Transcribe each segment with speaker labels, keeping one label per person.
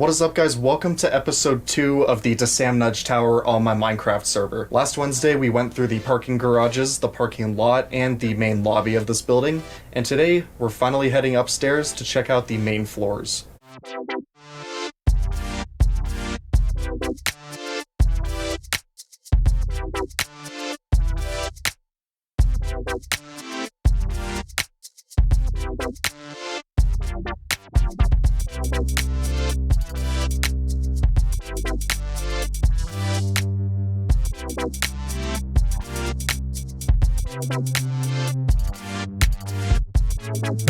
Speaker 1: What is up, guys? Welcome to episode 2 of the DaSamNudge Tower on my Minecraft server. Last Wednesday we went through the parking garages, the parking lot, and the main lobby of this building, and today we're finally heading upstairs to check out the main floors.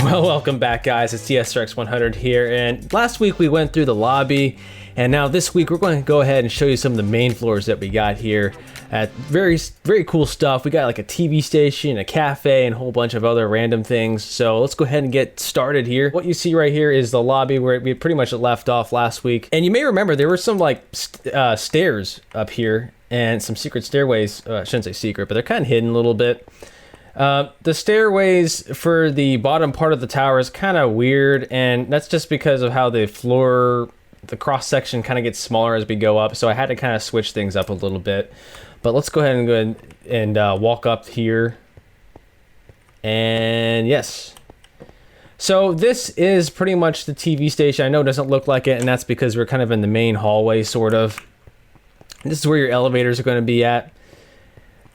Speaker 2: Well, welcome back, guys. It's TSRX100 here, and last week we went through the lobby, and now this week we're going to go ahead and show you some of the main floors that we got here. At very cool stuff. We got like a TV station, a cafe, and a whole bunch of other random things. So let's go ahead and get started here. What you see right here is the lobby where we pretty much left off last week. And you may remember there were some like stairs up here and some secret stairways. I shouldn't say secret, but they're kind of hidden a little bit. The stairways for the bottom part of the tower is kind of weird, and that's just because of how the floor, the cross section kind of gets smaller as we go up, so I had to kind of switch things up a little bit. But let's go ahead and walk up here, and yes. So this is pretty much the TV station. I know it doesn't look like it, and that's because we're kind of in the main hallway, sort of. This is where your elevators are going to be at.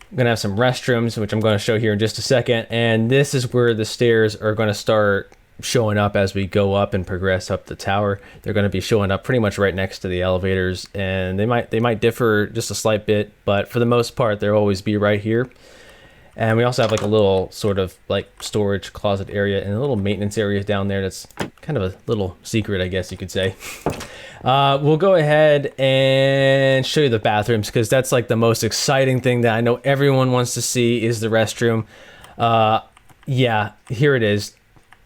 Speaker 2: I'm going to have some restrooms, which I'm going to show here in just a second, and this is where the stairs are going to start showing up as we go up and progress up the tower. They're going to be showing up pretty much right next to the elevators, and they might differ just a slight bit, but for the most part they'll always be right here. And we also have like a little sort of like storage closet area and a little maintenance area down there that's kind of a little secret, I guess you could say. We'll go ahead and show you the bathrooms, because that's like the most exciting thing that I know everyone wants to see is the restroom. Yeah, here it is.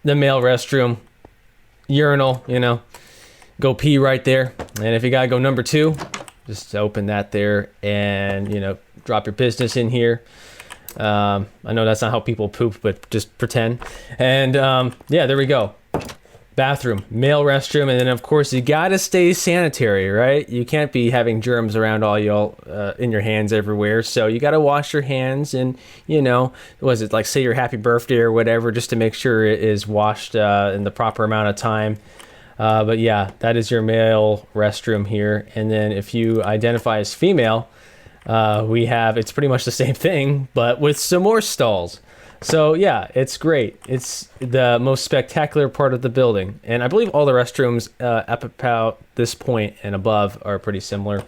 Speaker 2: The male restroom, urinal, you know, go pee right there. And if you gotta go number 2, just open that there and, you know, drop your business in here. I know that's not how people poop, but just pretend. And yeah, there we go. Bathroom, male restroom, and then of course you gotta stay sanitary, right? You can't be having germs around all y'all in your hands everywhere, so you gotta wash your hands, and you know, was it like say your happy birthday or whatever, just to make sure it is washed in the proper amount of time. But yeah, that is your male restroom here. And then if you identify as female, we have, it's pretty much the same thing, but with some more stalls. So yeah, it's great. It's the most spectacular part of the building. And I believe all the restrooms up about this point and above are pretty similar.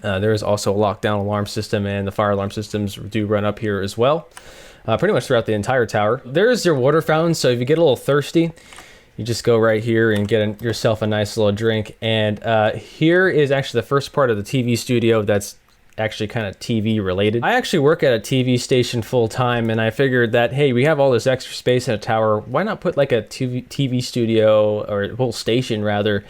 Speaker 2: There is also a lockdown alarm system, and the fire alarm systems do run up here as well. Pretty much throughout the entire tower. There's your water fountain, so if you get a little thirsty, you just go right here and get yourself a nice little drink. And here is actually the first part of the TV studio that's actually kind of TV related. I actually work at a TV station full time, and I figured that, hey, we have all this extra space in a tower, why not put like a TV studio, or a whole station rather,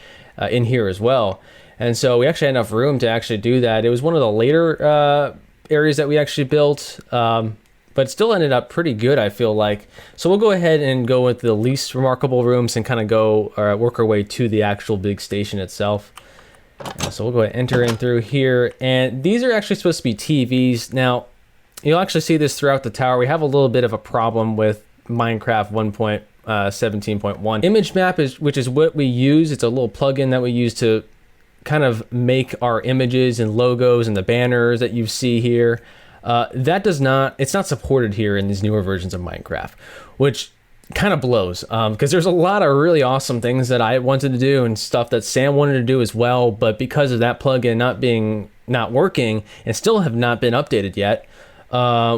Speaker 2: in here as well. And so we actually had enough room to actually do that. It was one of the later areas that we actually built, but it still ended up pretty good, I feel like. So we'll go ahead and go with the least remarkable rooms and kind of go work our way to the actual big station itself. So we'll go ahead and enter in through here, and these are actually supposed to be TVs. Now, you'll actually see this throughout the tower. We have a little bit of a problem with Minecraft 1.17.1. Image map, which is what we use. It's a little plugin that we use to kind of make our images and logos and the banners that you see here. It's not supported here in these newer versions of Minecraft, which kind of blows, because there's a lot of really awesome things that I wanted to do and stuff that Sam wanted to do as well, but because of that plugin not working and still have not been updated yet,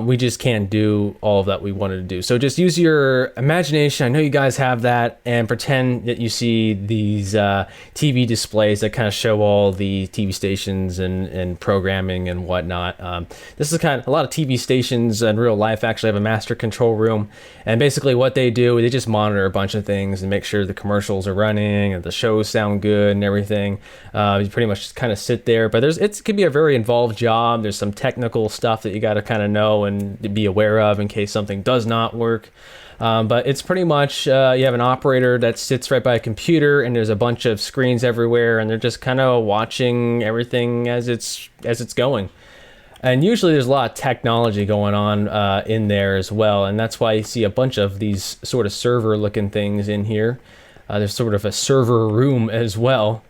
Speaker 2: we just can't do all of that we wanted to do. So just use your imagination. I know you guys have that, and pretend that you see these TV displays that kind of show all the TV stations and programming and whatnot. This is kind of a lot of TV stations in real life actually have a master control room, and basically what they do, they just monitor a bunch of things and make sure the commercials are running and the shows sound good and everything. You pretty much just kind of sit there, but it can be a very involved job. There's some technical stuff that you got to kind kind of know and to be aware of in case something does not work. But it's pretty much, you have an operator that sits right by a computer, and there's a bunch of screens everywhere, and they're just kind of watching everything as it's going. And usually there's a lot of technology going on in there as well, and that's why you see a bunch of these sort of server-looking things in here. There's sort of a server room as well,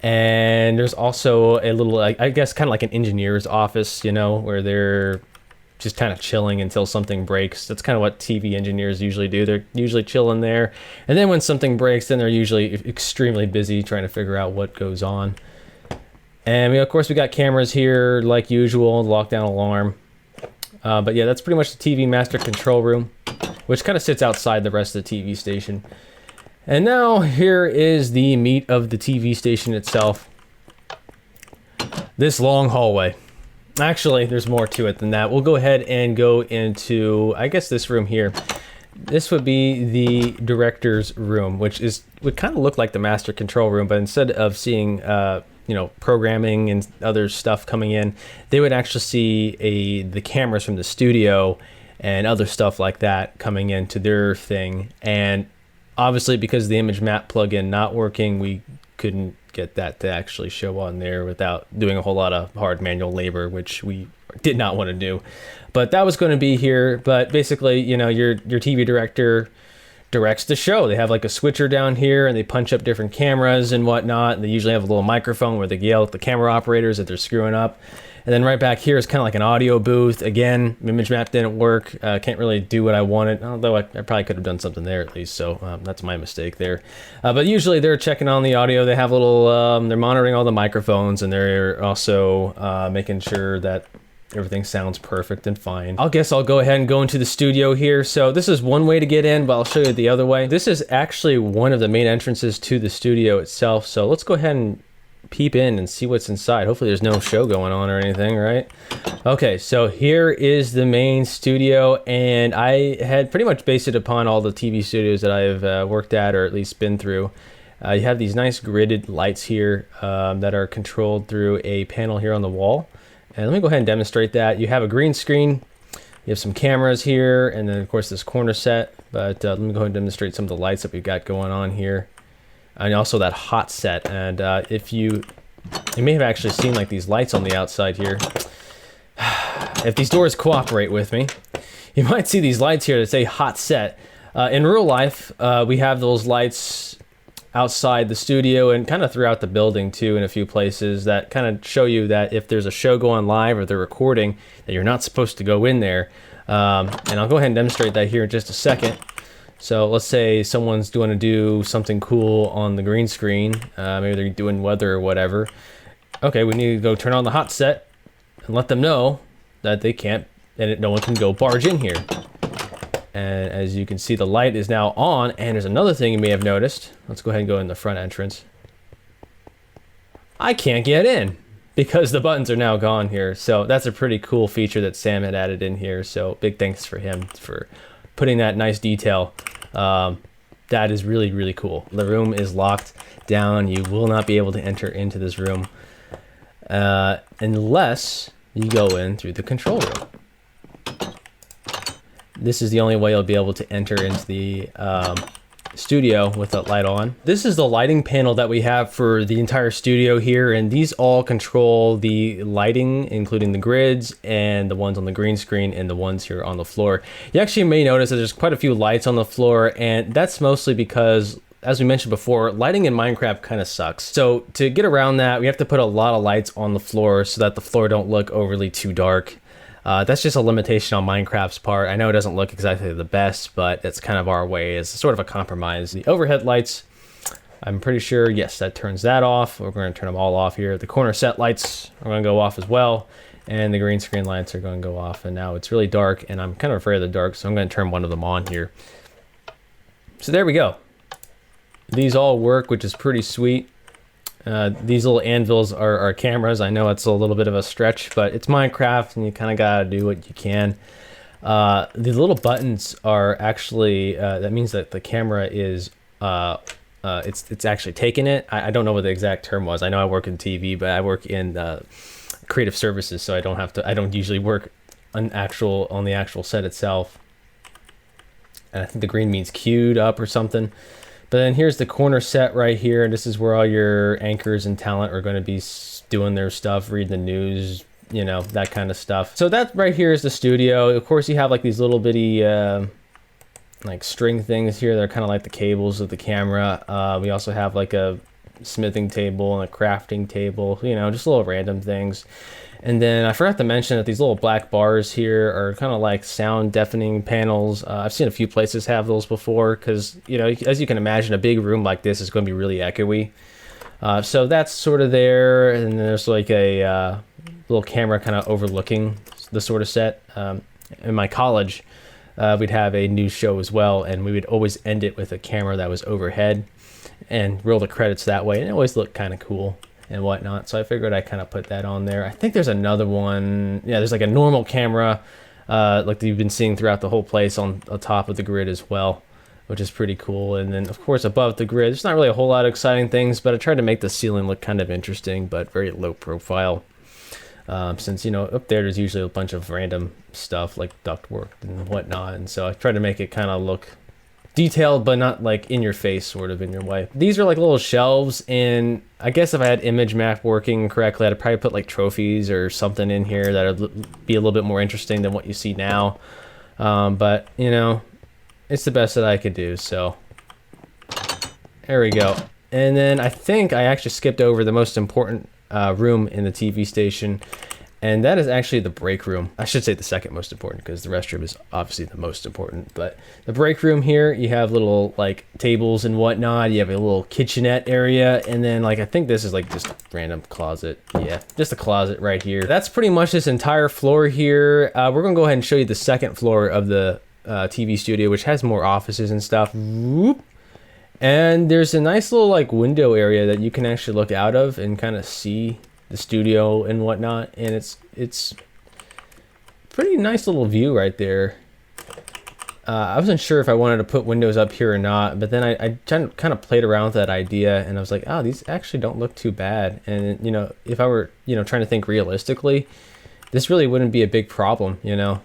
Speaker 2: and there's also a little, I guess, kind of like an engineer's office, you know, where they're just kind of chilling until something breaks. That's kind of what TV engineers usually do. They're usually chilling there, and then when something breaks, then they're usually extremely busy trying to figure out what goes on. And of course, we got cameras here, like usual, lockdown alarm. But yeah, that's pretty much the TV master control room, which kind of sits outside the rest of the TV station. And now here is the meat of the TV station itself. This long hallway. Actually, there's more to it than that. We'll go ahead and go into, I guess, this room here. This would be the director's room, which would kind of look like the master control room, but instead of seeing you know, programming and other stuff coming in, they would actually see the cameras from the studio and other stuff like that coming into their thing. And obviously, because the image map plugin not working, we couldn't get that to actually show on there without doing a whole lot of hard manual labor, which we did not want to do. But that was going to be here. But basically, you know, your TV director directs the show. They have like a switcher down here, and they punch up different cameras and whatnot. And they usually have a little microphone where they yell at the camera operators that they're screwing up. And then right back here is kind of like an audio booth. Again, image map didn't work. Can't really do what I wanted, although I probably could have done something there at least. So that's my mistake there. But usually they're checking on the audio. They have a little, they're monitoring all the microphones, and they're also making sure that everything sounds perfect and fine. I guess I'll go ahead and go into the studio here. So this is one way to get in, but I'll show you the other way. This is actually one of the main entrances to the studio itself. So let's go ahead and peep in and see what's inside. Hopefully there's no show going on or anything, right? Okay, so here is the main studio, and I had pretty much based it upon all the TV studios that I've worked at, or at least been through. You have these nice gridded lights here that are controlled through a panel here on the wall. And let me go ahead and demonstrate that. You have a green screen, you have some cameras here, and then of course this corner set. But let me go ahead and demonstrate some of the lights that we've got going on here. And also that hot set. And if you may have actually seen like these lights on the outside here. If these doors cooperate with me, you might see these lights here that say hot set. In real life, we have those lights outside the studio and kind of throughout the building too, in a few places that kind of show you that if there's a show going live or they're recording, that you're not supposed to go in there. And I'll go ahead and demonstrate that here in just a second. So let's say someone's going to do something cool on the green screen. Maybe they're doing weather or whatever. Okay, we need to go turn on the hot set and let them know that they can't, and no one can go barge in here. And as you can see, the light is now on. And there's another thing you may have noticed. Let's go ahead and go in the front entrance. I can't get in because the buttons are now gone here. So that's a pretty cool feature that Sam had added in here. So big thanks for him for putting that nice detail. That is really, really cool. The room is locked down. You will not be able to enter into this room unless you go in through the control room. This is the only way you'll be able to enter into the studio with the light on. This is the lighting panel that we have for the entire studio here, and these all control the lighting, including the grids and the ones on the green screen and the ones here on the floor. You actually may notice that there's quite a few lights on the floor, and that's mostly because, as we mentioned before, lighting in Minecraft kind of sucks. So to get around that, we have to put a lot of lights on the floor so that the floor don't look overly too dark. That's just a limitation on Minecraft's part. I know it doesn't look exactly the best, but it's kind of our way. It's sort of a compromise. The overhead lights, I'm pretty sure, yes, that turns that off. We're going to turn them all off here. The corner set lights are going to go off as well. And the green screen lights are going to go off. And now it's really dark, and I'm kind of afraid of the dark, so I'm going to turn one of them on here. So there we go. These all work, which is pretty sweet. These little anvils are cameras. I know it's a little bit of a stretch, but it's Minecraft and you kind of got to do what you can. The little buttons are actually, that means that the camera is, it's actually taking it. I don't know what the exact term was. I know I work in TV, but I work in creative services, so I don't usually work on the actual set itself. And I think the green means queued up or something. But then here's the corner set right here. And this is where all your anchors and talent are going to be doing their stuff, reading the news, you know, that kind of stuff. So that right here is the studio. Of course, you have like these little bitty like string things here. They're kind of like the cables of the camera. We also have like a smithing table and a crafting table, you know, just little random things. And then I forgot to mention that these little black bars here are kind of like sound deafening panels. I've seen a few places have those before because, you know, as you can imagine, a big room like this is going to be really echoey. So that's sort of there. And then there's like a little camera kind of overlooking the sort of set. In my college, we'd have a news show as well, and we would always end it with a camera that was overhead and roll the credits that way. And it always looked kind of cool and whatnot, so I figured I kind of put that on there. I think there's another one. Yeah, there's like a normal camera like you've been seeing throughout the whole place on top of the grid as well, which is pretty cool. And then of course above the grid, there's not really a whole lot of exciting things, but I tried to make the ceiling look kind of interesting but very low profile, since, you know, up there's usually a bunch of random stuff like ductwork and whatnot, and so I tried to make it kind of look detailed but not like in your face, sort of in your way. These are like little shelves, and I guess if I had image map working correctly, I'd probably put like trophies or something in here that would be a little bit more interesting than what you see now. But you know, it's the best that I could do, so there we go. And then I think I actually skipped over the most important room in the TV station, and that is actually the break room. I should say the second most important, because the restroom is obviously the most important. But the break room here, you have little like tables and whatnot. You have a little kitchenette area, and then like I think this is like just a random closet. Yeah, just a closet right here. That's pretty much this entire floor here. We're gonna go ahead and show you the second floor of the TV studio, which has more offices and stuff. Whoop. And there's a nice little like window area that you can actually look out of and kind of see the studio and whatnot, and it's pretty nice little view right there. I wasn't sure if I wanted to put windows up here or not, but then I kind of played around with that idea, and I was like, oh, these actually don't look too bad. And you know, if I were, you know, trying to think realistically, this really wouldn't be a big problem, you know,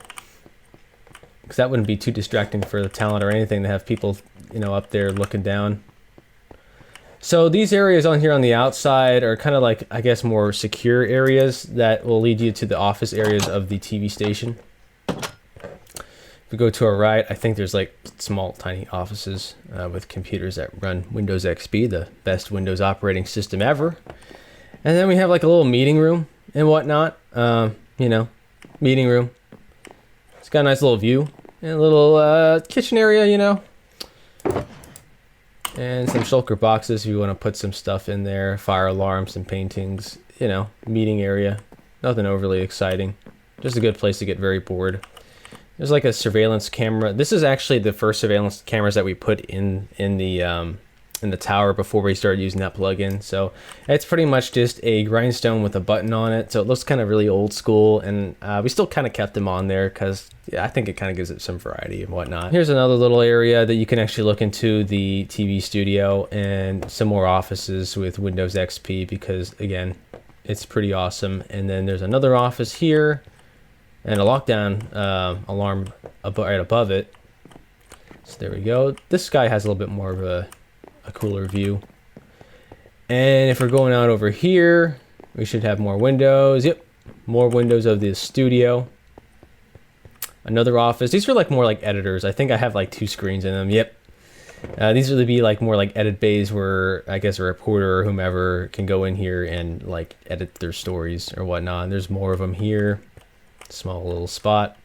Speaker 2: because that wouldn't be too distracting for the talent or anything to have people, you know, up there looking down. So these areas on here on the outside are kind of like, I guess, more secure areas that will lead you to the office areas of the TV station. If we go to our right, I think there's like small, tiny offices with computers that run Windows XP, the best Windows operating system ever. And then we have like a little meeting room and whatnot. You know, meeting room. It's got a nice little view and a little kitchen area, you know. And some shulker boxes if you want to put some stuff in there, fire alarms and paintings, you know, meeting area. Nothing overly exciting. Just a good place to get very bored. There's like a surveillance camera. This is actually the first surveillance cameras that we put in the tower before we started using that plugin. So it's pretty much just a grindstone with a button on it. So it looks kind of really old school, and we still kind of kept them on there because I think it kind of gives it some variety and whatnot. Here's another little area that you can actually look into the TV studio, and some more offices with Windows XP because, again, it's pretty awesome. And then there's another office here and a lockdown alarm right above it. So there we go. This guy has a little bit more of a cooler view. And if we're going out over here, we should have more windows. Yep, more windows of the studio. Another office. These are like more like editors. I think I have like 2 screens in them. Yep. These would be like more like edit bays where I guess a reporter or whomever can go in here and like edit their stories or whatnot. And there's more of them here. Small little spot.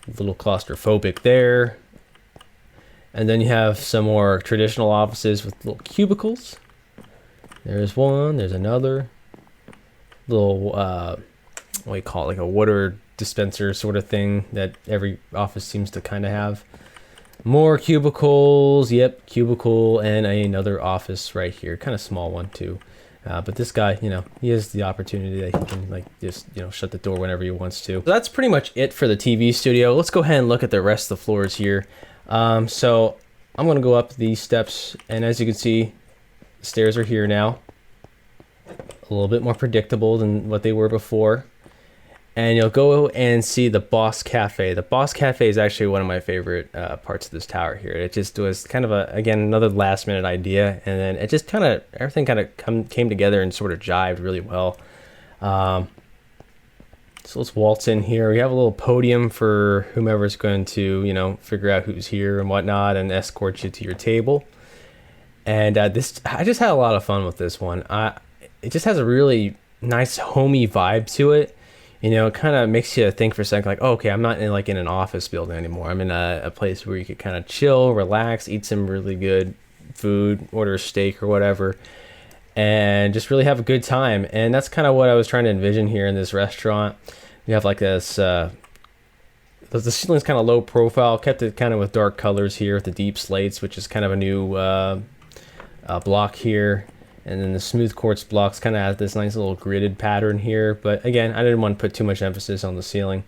Speaker 2: A little claustrophobic there. And then you have some more traditional offices with little cubicles. There's one, there's another. Little, what do you call it, like a water dispenser sort of thing that every office seems to kind of have. More cubicles, yep, cubicle, and another office right here. Kind of small one too. But this guy, you know, he has the opportunity that he can like just, you know, shut the door whenever he wants to. So that's pretty much it for the TV studio. Let's go ahead and look at the rest of the floors here. So I'm going to go up these steps, and as you can see, the stairs are here now. A little bit more predictable than what they were before. and you'll go and see the Boss Cafe. The Boss Cafe is actually one of my favorite parts of this tower here. It just was kind of again, another last minute idea, and then it just kind of, everything kind of came together and sort of jived really well. So let's waltz in here. We have a little podium for whomever's going to, you know, figure out who's here and whatnot and escort you to your table. And I just had a lot of fun with this one. It just has a really nice homey vibe to it. You know, it kind of makes you think for a second, like, oh, okay, I'm not in like in an office building anymore. I'm in a place where you could kind of chill, relax, eat some really good food, order a steak or whatever, and just really have a good time. And that's kind of what I was trying to envision here in this restaurant. You have like this, the ceiling's kind of low profile, kept it kind of with dark colors here with the deep slates, which is kind of a new block here. And then the smooth quartz blocks kind of have this nice little gridded pattern here. But again, I didn't want to put too much emphasis on the ceiling.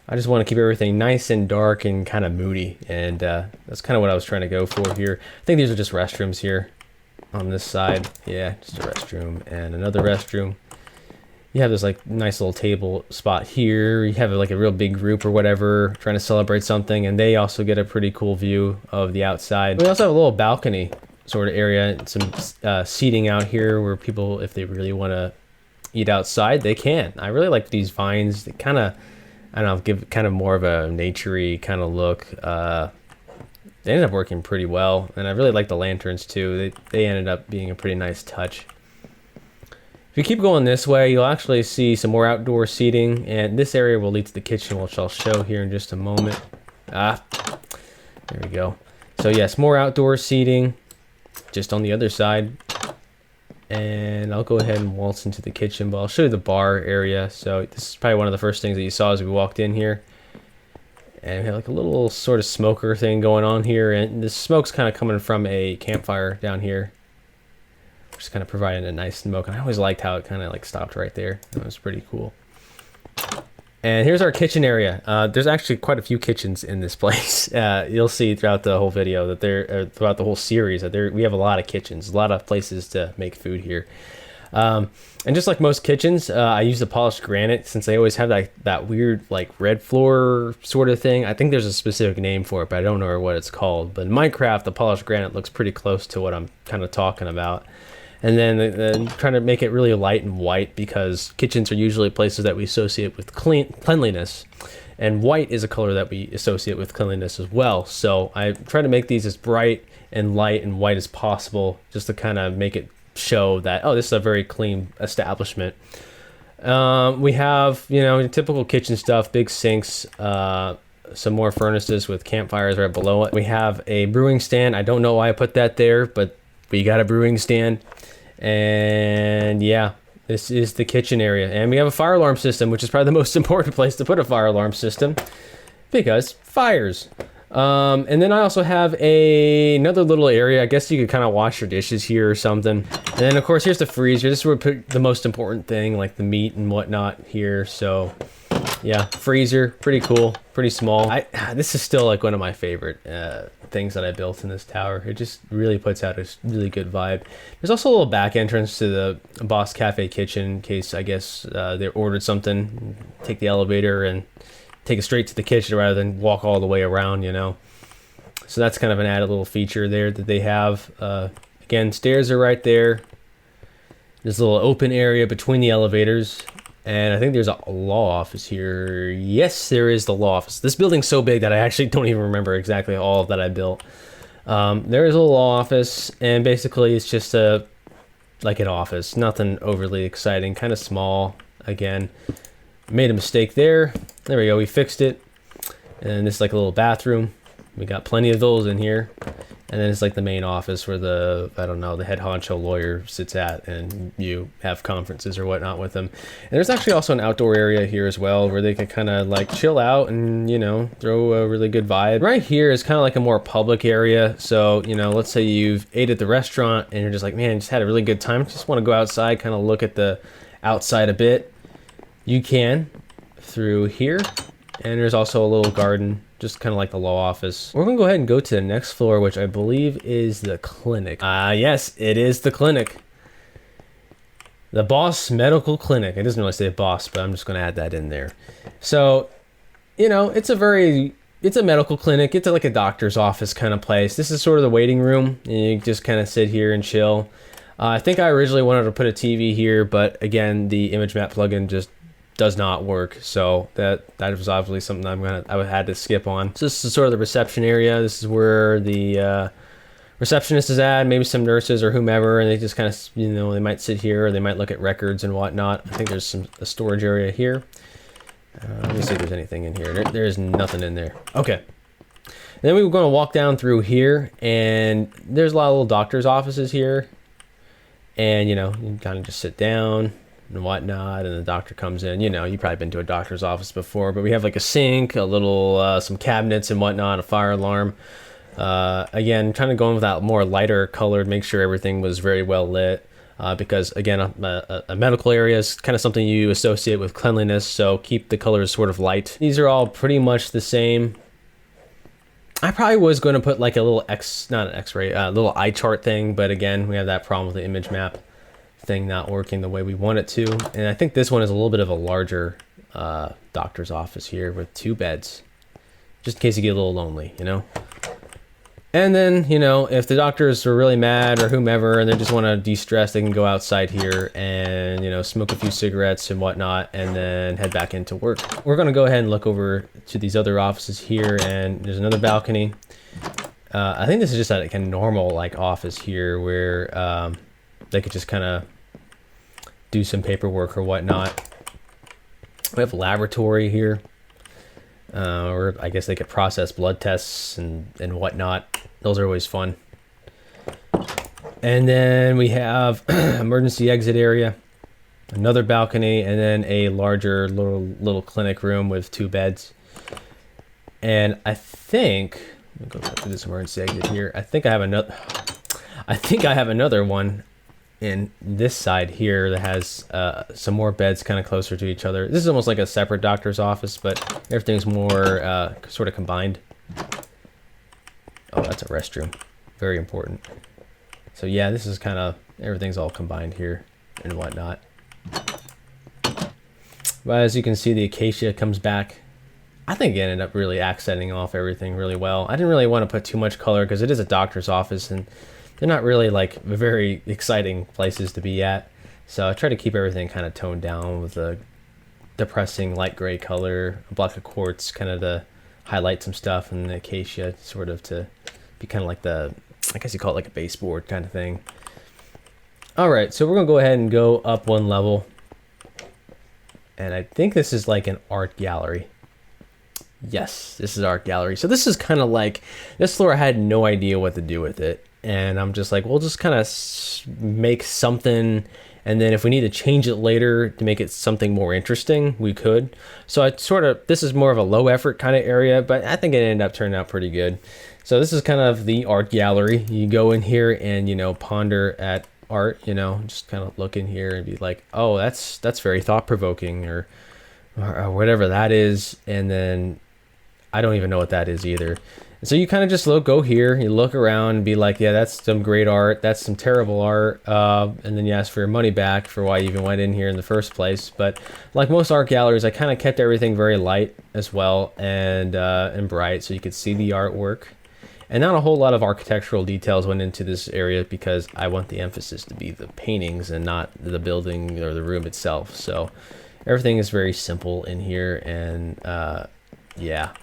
Speaker 2: I just want to keep everything nice and dark and kind of moody. And that's kind of what I was trying to go for here. I think these are just restrooms here on this side. Yeah, just a restroom and another restroom. You have this like nice little table spot here. You have like a real big group or whatever trying to celebrate something. And they also get a pretty cool view of the outside. We also have a little balcony sort of area, some seating out here where people, if they really want to eat outside, they can. I really like these vines. They kind of, I don't know, give kind of more of a naturey kind of look. They ended up working pretty well, and I really like the lanterns too. They ended up being a pretty nice touch. If you keep going this way, you'll actually see some more outdoor seating, and this area will lead to the kitchen, which I'll show here in just a moment. There we go. So yes, more outdoor seating just on the other side. And I'll go ahead and waltz into the kitchen, but I'll show you the bar area. So this is probably one of the first things that you saw as we walked in here. And we have like a little sort of smoker thing going on here, and the smoke's kind of coming from a campfire down here, just kind of providing a nice smoke. And I always liked how it kind of like stopped right there. That was pretty cool. And here's our kitchen area. There's actually quite a few kitchens in this place. You'll see throughout the whole video that throughout the whole series that we have a lot of kitchens, a lot of places to make food here. And just like most kitchens, I use the polished granite since they always have that weird like red floor sort of thing. I think there's a specific name for it, but I don't know what it's called. But in Minecraft, the polished granite looks pretty close to what I'm kind of talking about. And then trying to make it really light and white, because kitchens are usually places that we associate with cleanliness. And white is a color that we associate with cleanliness as well. So I try to make these as bright and light and white as possible, just to kind of make it show that, oh, this is a very clean establishment. We have, you know, typical kitchen stuff, big sinks, some more furnaces with campfires right below it. We have a brewing stand. I don't know why I put that there, but we got a brewing stand. And yeah, this is the kitchen area. And we have a fire alarm system, which is probably the most important place to put a fire alarm system, because fires. And then I also have another little area. I guess you could kind of wash your dishes here or something. And then of course, here's the freezer. This is where we put the most important thing, like the meat and whatnot here. So yeah, freezer, pretty cool, pretty small. This is still like one of my favorite things that I built in this tower. It just really puts out a really good vibe. There's also a little back entrance to the Boss Cafe kitchen in case, I guess, they ordered something, take the elevator and take it straight to the kitchen rather than walk all the way around, you know. So that's kind of an added little feature there that they have. Again, stairs are right there. There's a little open area between the elevators. And I think there's a law office here. Yes, there is the law office. This building's so big that I actually don't even remember exactly all that I built. There is a law office, and basically it's just like an office. Nothing overly exciting, kind of small. Again, made a mistake there. There we go, we fixed it. And this is like a little bathroom. We got plenty of those in here. And then it's like the main office where the head honcho lawyer sits at, and you have conferences or whatnot with them. And there's actually also an outdoor area here as well where they can kind of like chill out and, you know, throw a really good vibe. Right here is kind of like a more public area. So, you know, let's say you've ate at the restaurant and you're just like, man, just had a really good time. Just want to go outside, kind of look at the outside a bit. You can through here. And there's also a little garden, just kind of like the law office. We're gonna go ahead and go to the next floor, which I believe is the clinic. Yes, it is the clinic. The Boss Medical Clinic. It doesn't really say Boss, but I'm just going to add that in there. So, you know, it's a medical clinic. It's like a doctor's office kind of place. This is sort of the waiting room. And you just kind of sit here and chill. I think I originally wanted to put a TV here, but again, the image map plugin just does not work. So that was obviously something I had to skip on. So this is sort of the reception area. This is where the receptionist is at, maybe some nurses or whomever, and they just kind of, you know, they might sit here or they might look at records and whatnot. I think there's a storage area here. Let me see if there's anything in here. There is nothing in there. Okay. And then we were going to walk down through here, and there's a lot of little doctor's offices here. And, you know, you kind of just sit down and whatnot, and the doctor comes in. You know, you've probably been to a doctor's office before, but we have like a sink, a little, some cabinets and whatnot, a fire alarm. Again, trying to go in with that more lighter colored, make sure everything was very well lit. Because again, a medical area is kind of something you associate with cleanliness, so keep the colors sort of light. These are all pretty much the same. I probably was going to put like a little little eye chart thing, but again, we have that problem with the image map thing not working the way we want it to. And I think this one is a little bit of a larger doctor's office here with 2 beds, just in case you get a little lonely, you know. And then, you know, if the doctors are really mad or whomever and they just want to de-stress, they can go outside here and, you know, smoke a few cigarettes and whatnot and then head back into work. We're going to go ahead and look over to these other offices here, and there's another balcony. I think this is just like a normal like office here where they could just kind of do some paperwork or whatnot. We have a laboratory here. Or I guess they could process blood tests and whatnot. Those are always fun. And then we have emergency exit area, another balcony, and then a larger little clinic room with 2 beds. And I think, let me go through this emergency exit here. I think I have another one in this side here that has some more beds kind of closer to each other. This is almost like a separate doctor's office, but everything's more sort of combined. Oh, that's a restroom. Very important. So yeah, this is kind of, everything's all combined here and whatnot. But as you can see, the acacia comes back. I think it ended up really accenting off everything really well. I didn't really want to put too much color because it is a doctor's office and they're not really like very exciting places to be at. So I try to keep everything kind of toned down with a depressing light gray color, a block of quartz kind of to highlight some stuff, and the acacia sort of to be kind of like the, I guess you call it like a baseboard kind of thing. All right, so we're gonna go ahead and go up 1 level. And I think this is like an art gallery. Yes, this is art gallery. So this is kind of like, this floor I had no idea what to do with it. And I'm just like, we'll just kind of make something, and then if we need to change it later to make it something more interesting, we could. So I sort of, this is more of a low effort kind of area, but I think it ended up turning out pretty good. So this is kind of the art gallery. You go in here and, you know, ponder at art, you know, just kind of look in here and be like, oh, that's very thought-provoking or whatever that is. And then I don't even know what that is either. So you kind of just go here, you look around and be like, yeah, that's some great art, that's some terrible art, and then you ask for your money back for why you even went in here in the first place. But like most art galleries, I kind of kept everything very light as well and bright so you could see the artwork. And not a whole lot of architectural details went into this area because I want the emphasis to be the paintings and not the building or the room itself. So everything is very simple in here, and yeah.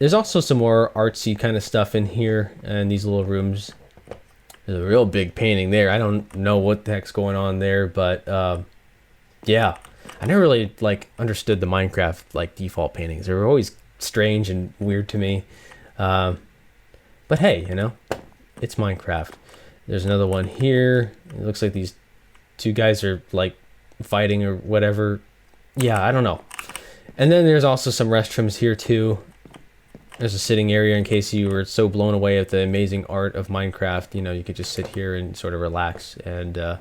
Speaker 2: There's also some more artsy kind of stuff in here and these little rooms. There's a real big painting there. I don't know what the heck's going on there, but yeah. I never really like understood the Minecraft like default paintings. They were always strange and weird to me. But hey, you know, it's Minecraft. There's another one here. It looks like these 2 guys are like fighting or whatever. Yeah, I don't know. And then there's also some restrooms here too. There's a sitting area in case you were so blown away at the amazing art of Minecraft. You know, you could just sit here and sort of relax and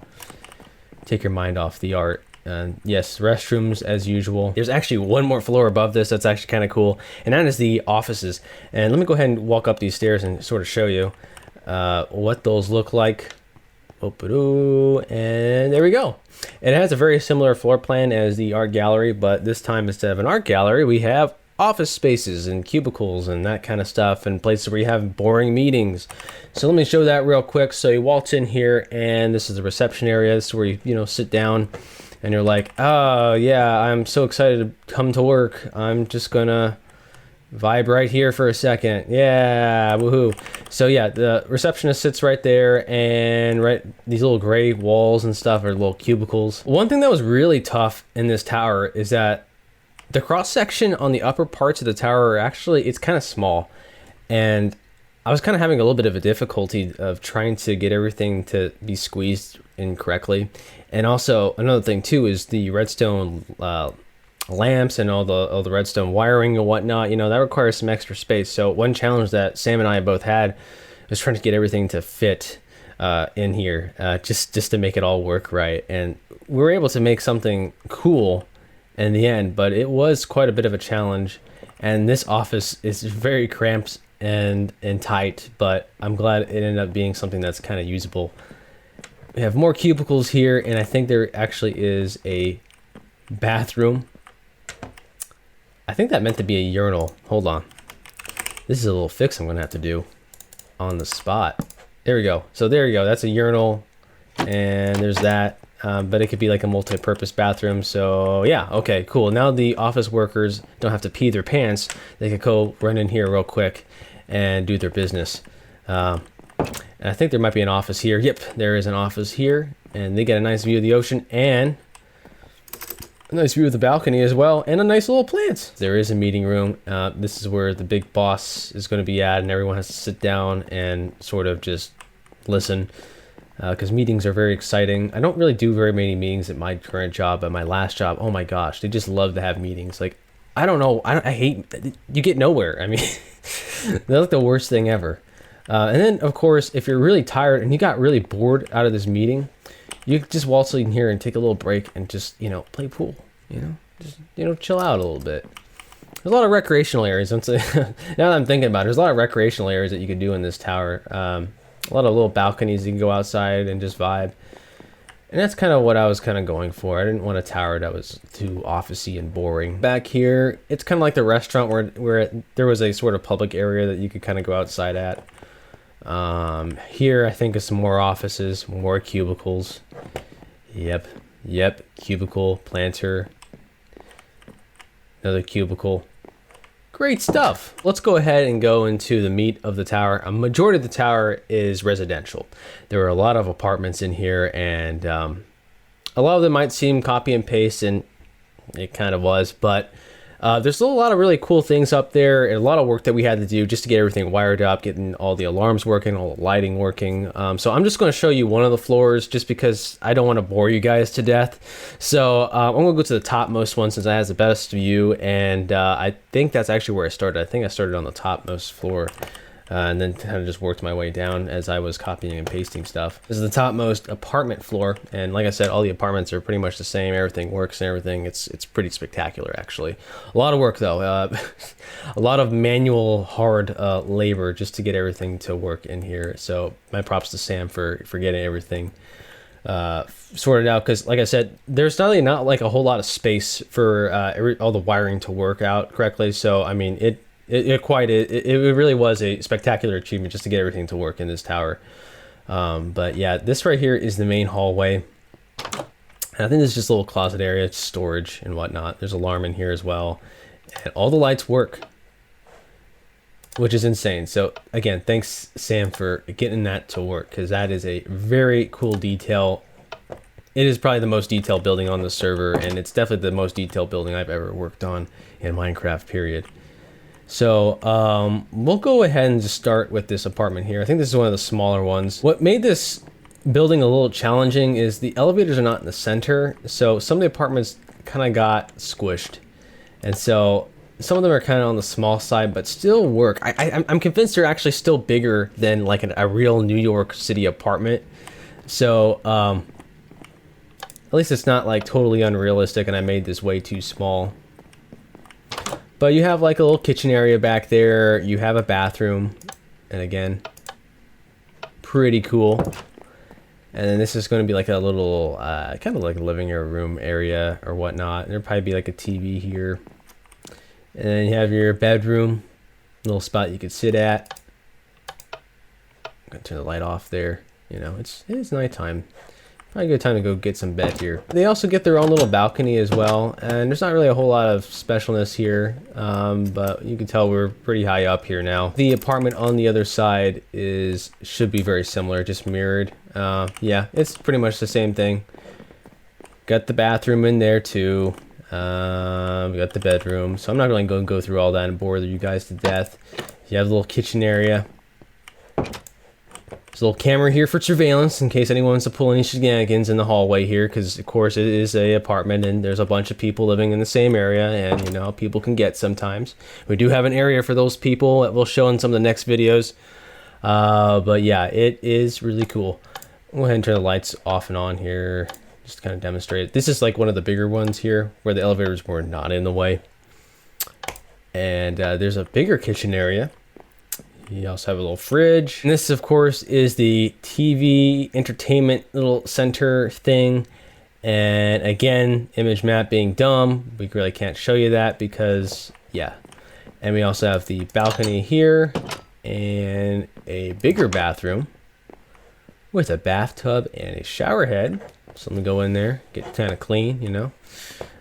Speaker 2: take your mind off the art. And yes, restrooms as usual. There's actually 1 more floor above this that's actually kind of cool, and that is the offices. And let me go ahead and walk up these stairs and sort of show you what those look like And there we go. It has a very similar floor plan as the art gallery, but this time instead of an art gallery, we have office spaces and cubicles and that kind of stuff, and places where you have boring meetings. So let me show that real quick. So you waltz in here, and this is the reception area. This is where you sit down, and you're like, oh yeah, I'm so excited to come to work. I'm just gonna vibe right here for a second. Yeah, woohoo. So yeah, the receptionist sits right there, and these little gray walls and stuff are little cubicles. One thing that was really tough in this tower is that the cross section on the upper parts of the tower it's kind of small, and I was kind of having a little bit of a difficulty of trying to get everything to be squeezed in correctly. And also another thing too is the redstone lamps and all the redstone wiring and whatnot, that requires some extra space. So one challenge that Sam and I both had was trying to get everything to fit in here, just to make it all work right. And we were able to make something cool in the end, but it was quite a bit of a challenge. And this office is very cramped and tight, but I'm glad it ended up being something that's kind of usable. We have more cubicles here, and I think there actually is a bathroom. I think that meant to be a urinal. Hold on. This is a little fix I'm gonna have to do on the spot. There we go. So there you go. That's a urinal, and there's that. But it could be like a multi-purpose bathroom. So yeah, okay, cool. Now the office workers don't have to pee their pants. They could go run in here real quick and do their business. And I think there might be an office here. Yep, there is an office here, and they get a nice view of the ocean and a nice view of the balcony as well, and a nice little plant. There is a meeting room. This is where the big boss is going to be at, and everyone has to sit down and sort of just listen. Because meetings are very exciting. I don't really do very many meetings at my current job, but my last job, oh my gosh, they just love to have meetings. Like, I don't know, I hate, you get nowhere. I mean, they're like the worst thing ever. And then, of course, if you're really tired and you got really bored out of this meeting, you just waltz in here and take a little break and just, play pool, just, chill out a little bit. There's a lot of recreational areas. Now that I'm thinking about it, there's a lot of recreational areas that you could do in this tower. A lot of little balconies you can go outside and just vibe. And that's kind of what I was kind of going for. I didn't want a tower that was too officey and boring. Back here, it's kind of like the restaurant where there was a sort of public area that you could kind of go outside at. Here, I think is some more offices, more cubicles. Yep, cubicle, planter. Another cubicle. Great stuff. Let's go ahead and go into the meat of the tower. A majority of the tower is residential. There are a lot of apartments in here, and a lot of them might seem copy and paste, and it kind of was, but there's still a lot of really cool things up there, and a lot of work that we had to do just to get everything wired up, getting all the alarms working, all the lighting working. So I'm just going to show you one of the floors just because I don't want to bore you guys to death. So I'm going to go to the topmost one since it has the best view, and I think that's actually where I started. I think I started on the topmost floor. And then kind of just worked my way down as I was copying and pasting stuff. This is the topmost apartment floor, and like I said, all the apartments are pretty much the same. Everything works and everything. It's pretty spectacular, actually. A lot of work though. A lot of manual, hard labor just to get everything to work in here. So my props to Sam for getting everything sorted out, because like I said, there's not like a whole lot of space for all the wiring to work out correctly. So I mean, it really was a spectacular achievement just to get everything to work in this tower. But yeah, this right here is the main hallway. And I think this is just a little closet area, storage and whatnot. There's an alarm in here as well. And all the lights work, which is insane. So again, thanks Sam for getting that to work, because that is a very cool detail. It is probably the most detailed building on the server, and it's definitely the most detailed building I've ever worked on in Minecraft, period. So we'll go ahead and just start with this apartment here. I think this is one of the smaller ones. What made this building a little challenging is the elevators are not in the center, so some of the apartments kind of got squished, and so some of them are kind of on the small side but still work. I'm convinced they're actually still bigger than like a real New York City apartment, so at least it's not like totally unrealistic and I made this way too small. But you have like a little kitchen area back there. You have a bathroom. And again, pretty cool. And then this is going to be like a little, kind of like a living room area or whatnot. And there'll probably be like a TV here. And then you have your bedroom, little spot you could sit at. I'm gonna turn the light off there. You know, it is nighttime. Probably a good time to go get some bed here. They also get their own little balcony as well, and there's not really a whole lot of specialness here, but you can tell we're pretty high up here now. The apartment on the other side should be very similar, just mirrored. Yeah, it's pretty much the same thing. Got the bathroom in there too. We got the bedroom, so I'm not really going to go through all that and bore you guys to death. You have a little kitchen area. There's a little camera here for surveillance in case anyone wants to pull any shenanigans in the hallway here, because of course it is a apartment and there's a bunch of people living in the same area, and you know, people can get sometimes. We do have an area for those people that we'll show in some of the next videos. But yeah, it is really cool. I'll go ahead and turn the lights off and on here, just to kind of demonstrate it. This is like one of the bigger ones here where the elevators were not in the way. And there's a bigger kitchen area. You also have a little fridge. And this, of course, is the TV entertainment little center thing. And again, image map being dumb, we really can't show you that because, yeah. And we also have the balcony here and a bigger bathroom with a bathtub and a shower head. So let me go in there, get kind of clean, you know.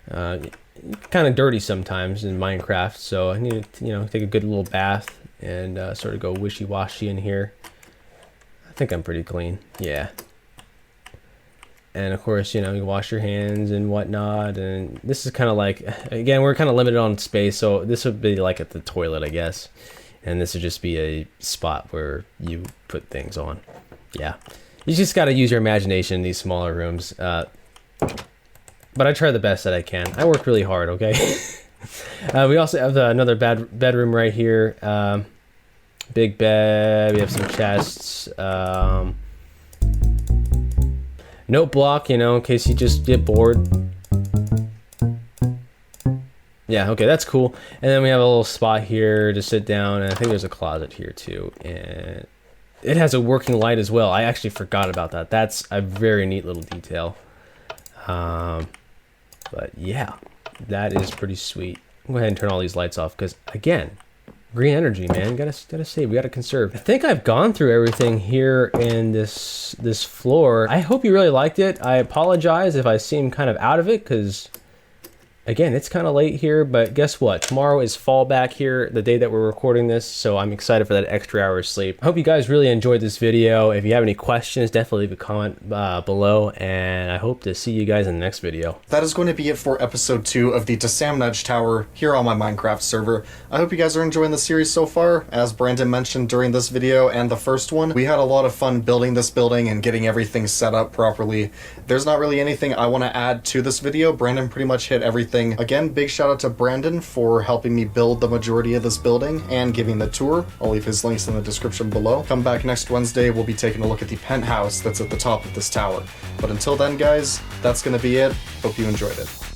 Speaker 2: Kind of dirty sometimes in Minecraft, so I need to, you know, take a good little bath and sort of go wishy-washy in here. I think I'm pretty clean, yeah. And of course, you know, you wash your hands and whatnot. And this is kind of like, again, we're kind of limited on space, so this would be like at the toilet, I guess. And this would just be a spot where you put things on. Yeah, you just got to use your imagination in these smaller rooms. But I try the best that I can. I work really hard, okay? We also have another bedroom right here. Big bed. We have some chests. Note block, you know, in case you just get bored. Yeah, okay, that's cool. And then we have a little spot here to sit down, and I think there's a closet here too. And it has a working light as well. I actually forgot about that. That's a very neat little detail. But yeah, that is pretty sweet. I'll go ahead and turn all these lights off because, again, green energy, man. Gotta save. We gotta conserve. I think I've gone through everything here in this floor. I hope you really liked it. I apologize if I seem kind of out of it because, again, it's kind of late here, but guess what? Tomorrow is fall back here, the day that we're recording this, so I'm excited for that extra hour of sleep. I hope you guys really enjoyed this video. If you have any questions, definitely leave a comment below, and I hope to see you guys in the next video.
Speaker 1: That is going to be it for episode 2 of the DaSamNudge Tower here on my Minecraft server. I hope you guys are enjoying the series so far. As Brandon mentioned during this video and the first one, we had a lot of fun building this building and getting everything set up properly. There's not really anything I want to add to this video. Brandon pretty much hit everything. Again, big shout out to Brandon for helping me build the majority of this building and giving the tour. I'll leave his links in the description below. Come back next Wednesday, we'll be taking a look at the penthouse that's at the top of this tower. But until then, guys, that's going to be it. Hope you enjoyed it.